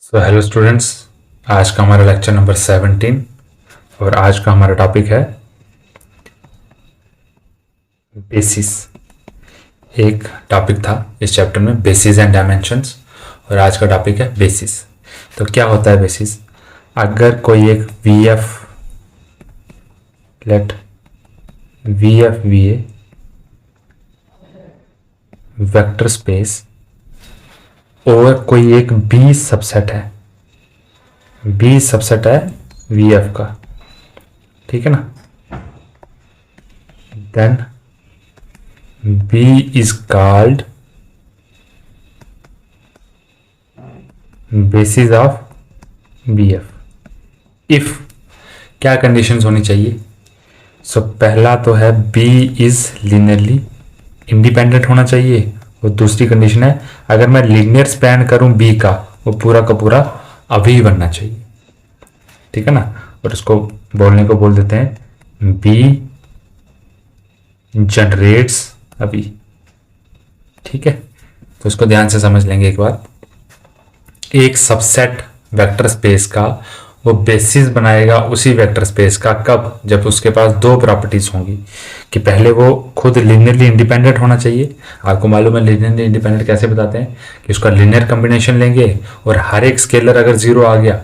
Hello students, आज का हमारा लेक्चर नंबर 17 और आज का हमारा टॉपिक है बेसिस। एक टॉपिक था इस चैप्टर में बेसिस एंड डायमेंशंस और आज का टॉपिक है बेसिस। तो क्या होता है बेसिस? अगर कोई एक let VF be a vector space और कोई एक B सबसेट है, B सबसेट है VF का, ठीक है ना। Then B is called basis of BF। If क्या कंडीशंस होनी चाहिए? सो पहला तो है B इज लिनियरली इंडिपेंडेंट होना चाहिए और दूसरी कंडीशन है अगर मैं लीनियर स्पैन करूं B का वो पूरा का पूरा अभी बनना चाहिए, ठीक है ना। और इसको बोलने को बोल देते हैं B जनरेट्स अभी, ठीक है। तो इसको ध्यान से समझ लेंगे एक बार। एक सबसेट वेक्टर स्पेस का वो बेसिस बनाएगा उसी वेक्टर स्पेस का कब? जब उसके पास दो प्रॉपर्टीज होंगी कि पहले वो खुद लिनियरली इंडिपेंडेंट होना चाहिए। आपको मालूम है लिनियरली इंडिपेंडेंट कैसे बताते हैं कि उसका लिनियर कॉम्बिनेशन लेंगे और हर एक स्केलर अगर जीरो आ गया,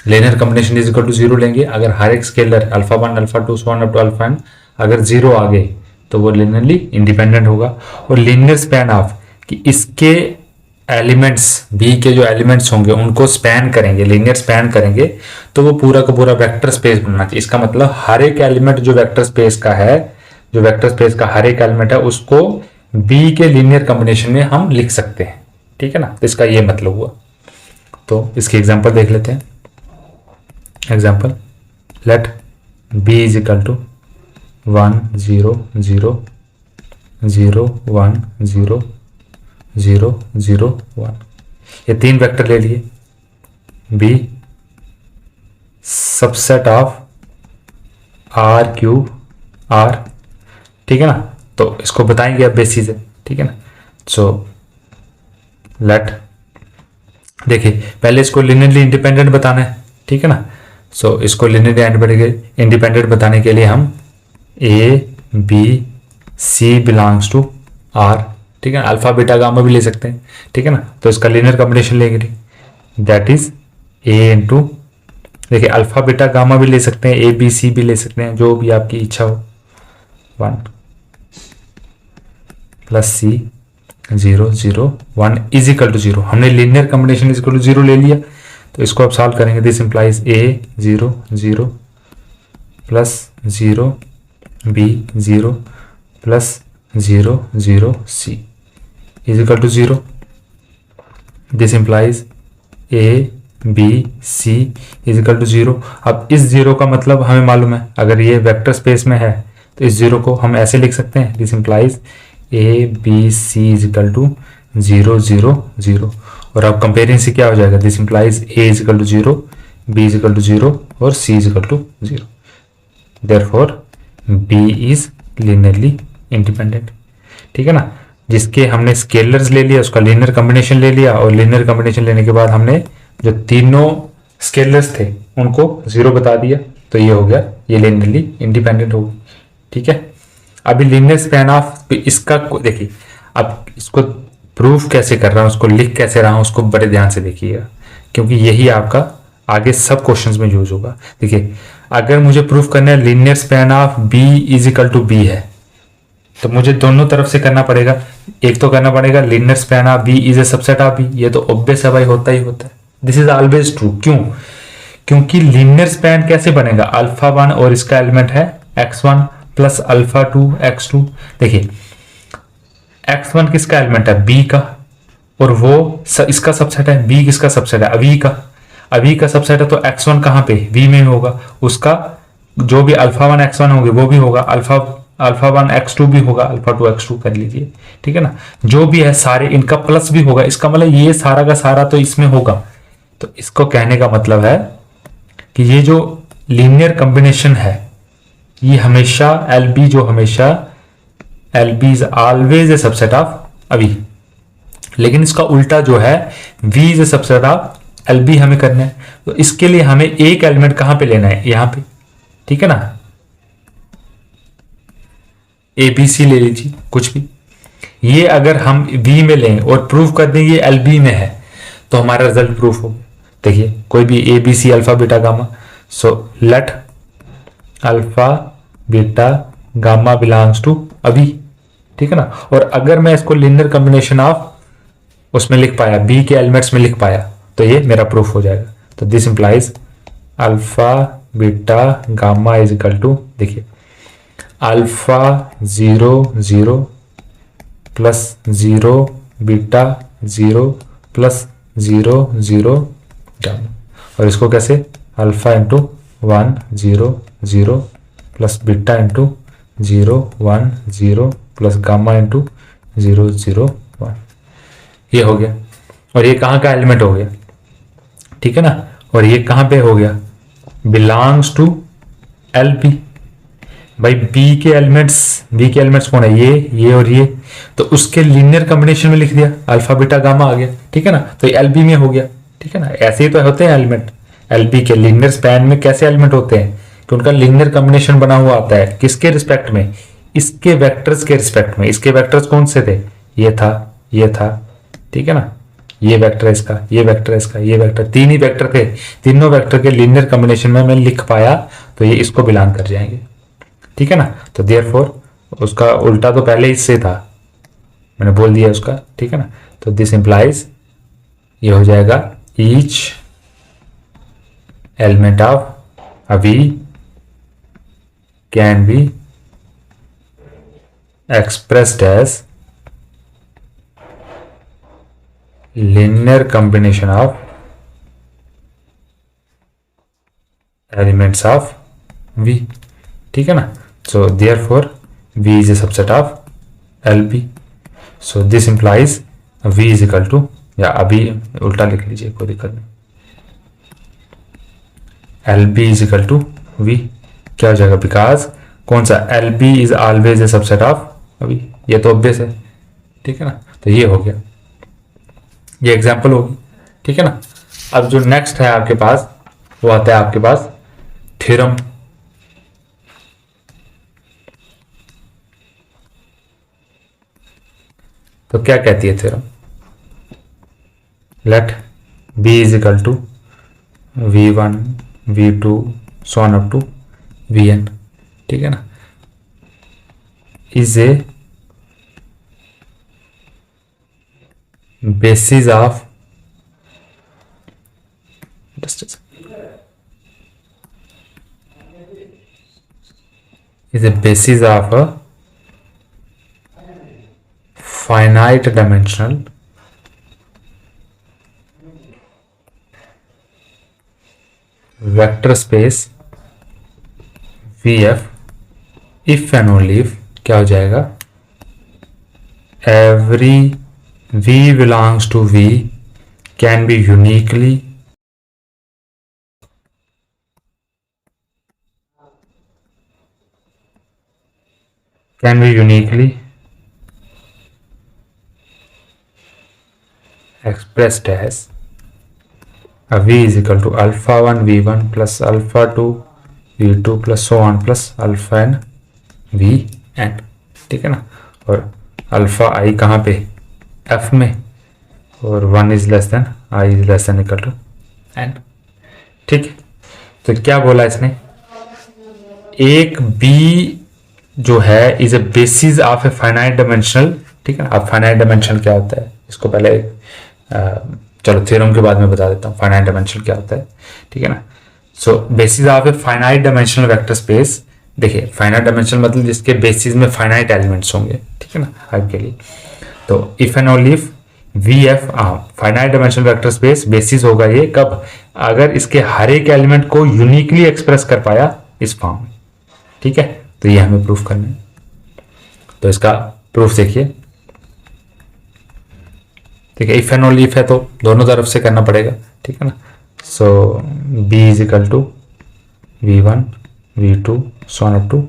linear combination is equal to zero लेंगे। अगर हर एक scalar alpha 1 alpha 2 so on up to alpha n अगर जीरो आ गए तो वो लिनियरली इंडिपेंडेंट होगा। और लिनियर स्पैन ऑफ कि इसके एलिमेंट्स B के जो एलिमेंट्स होंगे उनको स्पैन करेंगे, लीनियर स्पैन करेंगे तो वो पूरा का पूरा वेक्टर स्पेस बनना चाहिए। इसका मतलब हर एक एलिमेंट जो वेक्टर स्पेस का है, जो वेक्टर स्पेस का हर एक एलिमेंट है उसको B के लीनियर कॉम्बिनेशन में हम लिख सकते हैं, ठीक है ना। तो इसका ये मतलब हुआ। तो इसकी एग्जांपल देख लेते हैं। Example let B is equal to 1 0 0 0 1 0 0 0 1। ये तीन वेक्टर ले लिए। B subset of R cube R, ठीक है ना। तो इसको बताएंगे अब बेसिस है, ठीक है ना। सो लेट देखिए पहले इसको लिनियरली इंडिपेंडेंट बताना है, ठीक है ना। सो इसको लिनियरली इंडिपेंडेंट बताने के लिए हम A B C belongs to R, ठीक है ना। अल्फा बीटा गामा भी ले सकते हैं, ठीक है ना। तो इसका लीनियर कॉम्बिनेशन लेंगे दैट इज A इंटू, देखिए अल्फा बीटा गामा भी ले सकते हैं, A B C भी ले सकते हैं, जो भी आपकी इच्छा हो। 1 plus C 0 0 1 is equal to 0। हमने linear combination is equal to 0 ले लिया तो इसको अब सॉल्व करेंगे। This implies A 0 0 plus 0 B 0 plus 0 0 C is equal to 0. This implies A B C is equal to 0. अब इस 0 का मतलब हमें मालूम है, अगर ये वेक्टर स्पेस में है तो इस 0 को हम ऐसे लिख सकते हैं। This implies A B C is equal to 0 0 0। और अब कंपेयरिंग से क्या हो जाएगा? This implies A is equal to 0, B is equal to 0 और C is equal to 0. Therefore B is linearly independent, ठीक है ना। जिसके हमने स्केलर्स ले लिया उसका लीनियर कॉम्बिनेशन ले लिया और लीनियर कॉम्बिनेशन लेने के बाद हमने जो तीनों स्केलर्स थे उनको 0 बता दिया तो ये हो गया, ये लीनियरली इंडिपेंडेंट होगी, ठीक है। अभी लीनियर स्पैन ऑफ इसका देखिए, अब इसको प्रूफ कैसे कर रहा हूं, उसको लिख कैसे रहा हूं, उसको बड़े ध्यान से देखिएगा क्योंकि यही आपका आगे सब क्वेश्चंस में यूज होगा। देखिए अगर मुझे प्रूफ करना है linear span of B is equal to B है तो मुझे दोनों तरफ से करना पड़ेगा। एक तो करना पड़ेगा linear span of B is a subset of B, ये तो ऑब्वियस है भाई, होता ही होता है। This is always true. क्यों? क्योंकि लीनियर स्पैन कैसे बनेगा? अल्फा 1 और इसका एलिमेंट है x1 प्लस अल्फा 2 x2। देखिए x1 किसका एलिमेंट है? B का, और वो इसका सबसेट है। B किसका सबसेट है? अभी का। अभी का सबसेट है तो x1 कहां पे? B में होगा। उसका जो भी अल्फा 1 x1 होंगे वो भी होगा, अल्फा 1 x2 भी होगा, अल्फा 2 x2 कर लीजिए, ठीक है ना। जो भी है सारे इनका प्लस भी होगा, इसका मतलब ये सारा का सारा तो इसमें होगा। तो इसको कहने का मतलब है कि ये जो लीनियर कॉम्बिनेशन है ये हमेशा LB जो हमेशा LB is always a subset of अभी, लेकिन इसका उल्टा जो है V is a subset of L B हमें करना है, तो इसके लिए हमें एक एलिमेंट कहां पे लेना है, यहां पे, ठीक है ना, ए बी सी ले लीजिए कुछ भी। ये अगर हम बी में लें और प्रूव कर दें ये एल बी में है तो हमारा रिजल्ट प्रूफ हो गया। देखिए कोई भी A B C alpha beta gamma, so let alpha beta gamma belongs to अभी, ठीक है ना। और अगर मैं इसको लिनियर कॉम्बिनेशन ऑफ उसमें लिख पाया, बी के एलिमेंट्स में लिख पाया, तो ये मेरा प्रूफ हो जाएगा। तो this implies alpha beta gamma is equal to, देखिए alpha 0 0 plus 0 beta 0 plus 0 0 gamma, और इसको कैसे, alpha into 1 0 0 plus beta into 0 1 0 plus gamma into 0 0 1, ये हो गया। और ये कहाँ का एलिमेंट हो गया, ठीक है ना। और ये कहाँ पे हो गया, बिलोंग्स टू एल बी। भाई बी के एलिमेंट्स कौन है, ये और ये, तो उसके लीनियर कॉम्बिनेशन में लिख दिया, अल्फा बीटा गामा आ गया, ठीक है ना। तो एल बी में हो गया, ठीक है ना। ऐसे ही तो होते हैं एलिमेंट, एल बी के लीनियर स्पैन में कैसे एलिमेंट होते हैं कि उनका लीनियर कॉम्बिनेशन बना हुआ आता है, किसके रिस्पेक्ट में, इसके वेक्टर्स के रिस्पेक्ट में। इसके वेक्टर्स कौन से थे, ये था, ठीक है ना, ये वेक्टर है इसका, ये वेक्टर है इसका, ये वेक्टर, तीन ही वेक्टर थे, तीनों वेक्टर के लीनियर कॉम्बिनेशन में मैं लिख पाया तो ये इसको बिलोंग कर जाएंगे, ठीक है ना। तो देयरफॉर उसका उल्टा तो पहले ही से था, मैंने बोल दिया उसका, ठीक है ना। तो दिस इंप्लाइज ये हो जाएगा each element of a V can be expressed as linear combination of elements of V, ठीक है ना। so therefore V is a subset of LB, so this implies V is equal to, या अभी उल्टा लिख लीजिए कोई दिक्कत नहीं, LB is equal to V क्या हो जाएगा, बिकॉज कौन सा, LB is always a subset of V, ये तो ऑब्वियस है, ठीक है ना। तो ये हो गया, ये एग्जाम्पल होगी, ठीक है ना। अब जो नेक्स्ट है आपके पास वो आता है आपके पास थ्योरम। तो क्या कहती है theorem, let B is equal to V1 V2 so on up to Vn, ठीक है ना, is a basis of is a basis of a finite dimensional vector space VF if and only if क्या हो जाएगा, every V belongs to V can be uniquely expressed as a V is equal to alpha 1 V1 plus alpha 2 V2 plus so on plus alpha n Vn, ठीक है ना। और alpha आई कहाँ पे, F में, और 1 is less than I is less than equal to N, ठीक है। तो क्या बोला इसने, एक B जो है is a basis of a finite dimensional, ठीक है ना। अब फाइनाइट डायमेंशनल क्या होता है, इसको पहले चलो थ्योरम के बाद में बता देता हूँ फाइनाइट डायमेंशनल क्या होता है, ठीक है ना। So basis of a finite dimensional vector space, देखिए फाइनाइट डायमेंशनल मतलब जिसके बेसिस में फाइनाइट एलिमेंट्स होंगे, ठीक है ना, आपके लिए। तो if and only if VF finite dimensional vector space basis होगा ये कब, अगर इसके हर एक एलिमेंट को यूनिकली एक्सप्रेस कर पाया इस फॉर्म में, ठीक है। तो ये हमें प्रूफ करना है, तो इसका प्रूफ देखिए, ठीक है। इफ एंड ओनली इफ है तो दोनों तरफ से करना पड़ेगा, ठीक है ना। So B is equal to V1 V2 so on up to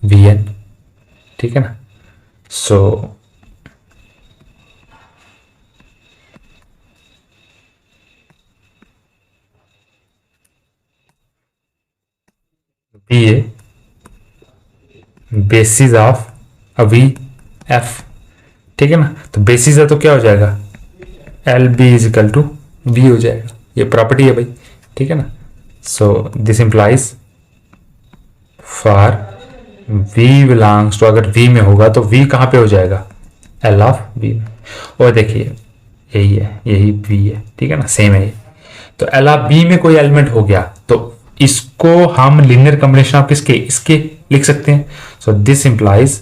Vn, ठीक है ना। So B a basis of a V F, ठीक है ना। तो बेसिस है तो क्या हो जाएगा, L B is equal to V हो जाएगा, ये प्रॉपर्टी है भाई, ठीक है ना। So this implies for V belongs to, अगर वी में होगा तो वी कहाँ पे हो जाएगा, एल ऑफ वी में। और देखिए यही है, यही वी है, ठीक है ना, सेम है ये। तो एल ऑफ बी में कोई एलिमेंट हो गया तो इसको हम लीनियर कॉम्बिनेशन ऑफ किसके, इसके लिख सकते हैं। So this implies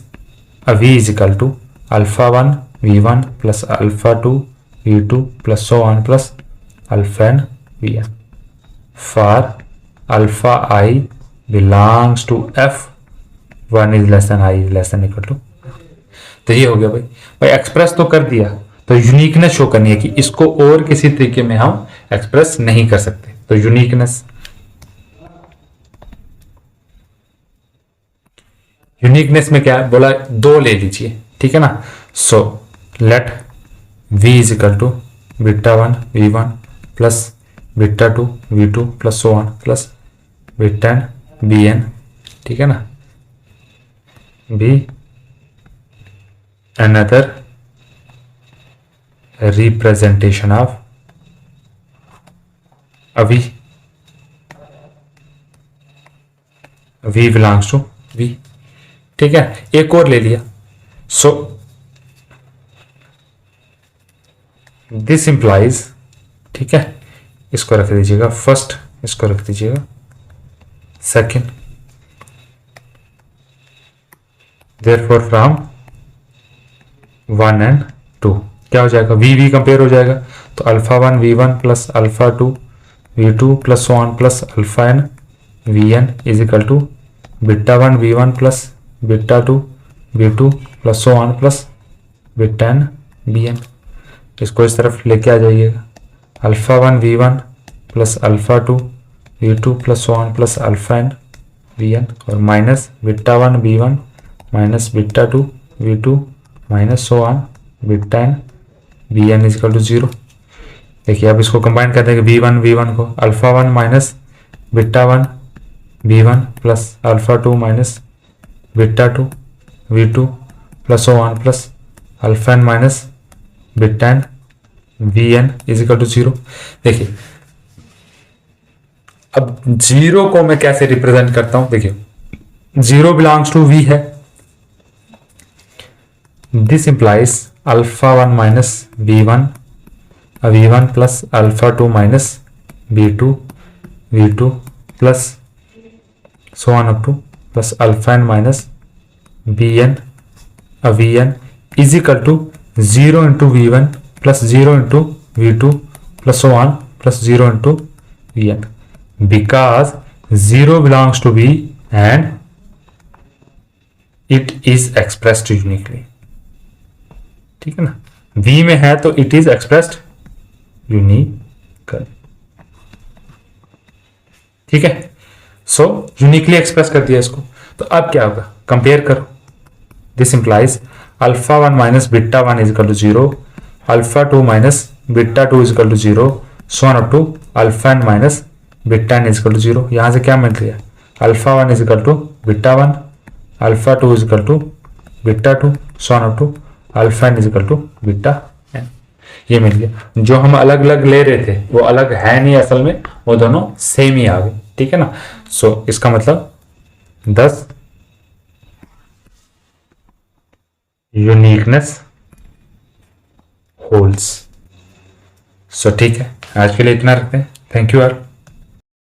a V is equal to alpha one we one plus alpha two we two plus so one plus alpha N V N for alpha I belongs to F one is less than I is less than equal to. तो ये हो गया भाई, भाई express तो कर दिया, तो यूनिकनेस शो करनी है कि इसको और किसी तरीके में हम एक्सप्रेस नहीं कर सकते। तो यूनिकनेस, यूनिकनेस में क्या है बोला, दो ले लीजिए, ठीक है ना। So let v is equal to beta one we one plus beta two we two plus so one plus beta N B N, ठीक है ना। Be another representation of a v, v belongs to v, ठीक है। एक और ले लिया, सो this implies, ठीक है, इसको रख दीजिएगा फर्स्ट, इसको रख दीजिएगा second, therefore from one and two क्या हो जाएगा, वी वी कंपेयर हो जाएगा। तो alpha one we one plus alpha two we two plus one plus alpha N V N is equal to beta one we one plus beta two we two plus one plus beta N B N. इसको इस तरफ लेके आ जाइएगा, alpha one we one plus alpha two we two plus one plus alpha N V n और minus beta one we one minus beta two we two minus so one beta N B n is equal to zero. देखिए अब इसको combine कर देंगे, v one को alpha one minus beta one we one plus alpha two minus beta two we two plus so one plus alpha N minus beta n we n is equal to zero. देखिए अब zero को मैं कैसे represent करता हूं, देखिए zero belongs to V है, this implies alpha one minus V one plus alpha two minus V two plus so on up to plus alpha N minus B N we N is equal to zero into V one plus zero into V two plus so on plus zero into V N, because zero belongs to V and it is expressed uniquely, ठीक है ना। V में है तो it is expressed uniquely, ठीक है। सो uniquely express कर दिया इसको। तो अब क्या होगा, कंपेयर करो, this implies alpha one minus beta one is equal to zero, alpha two minus beta two is equal to zero, so on up to alpha N minus beta N is equal to zero. यहां से क्या मिल गया, alpha one is equal to beta one, alpha two is equal to beta two, so on up to alpha N is equal to beta N, ये मिल गया। जो हम अलग अलग ले रहे थे वो अलग है नहीं असल में, वो दोनों सेम ही आ गए, ठीक है ना। सो इसका मतलब 10 यूनिकनेस होल्स। सो ठीक है, आज के लिए इतना रखते हैं। थैंक यू यार।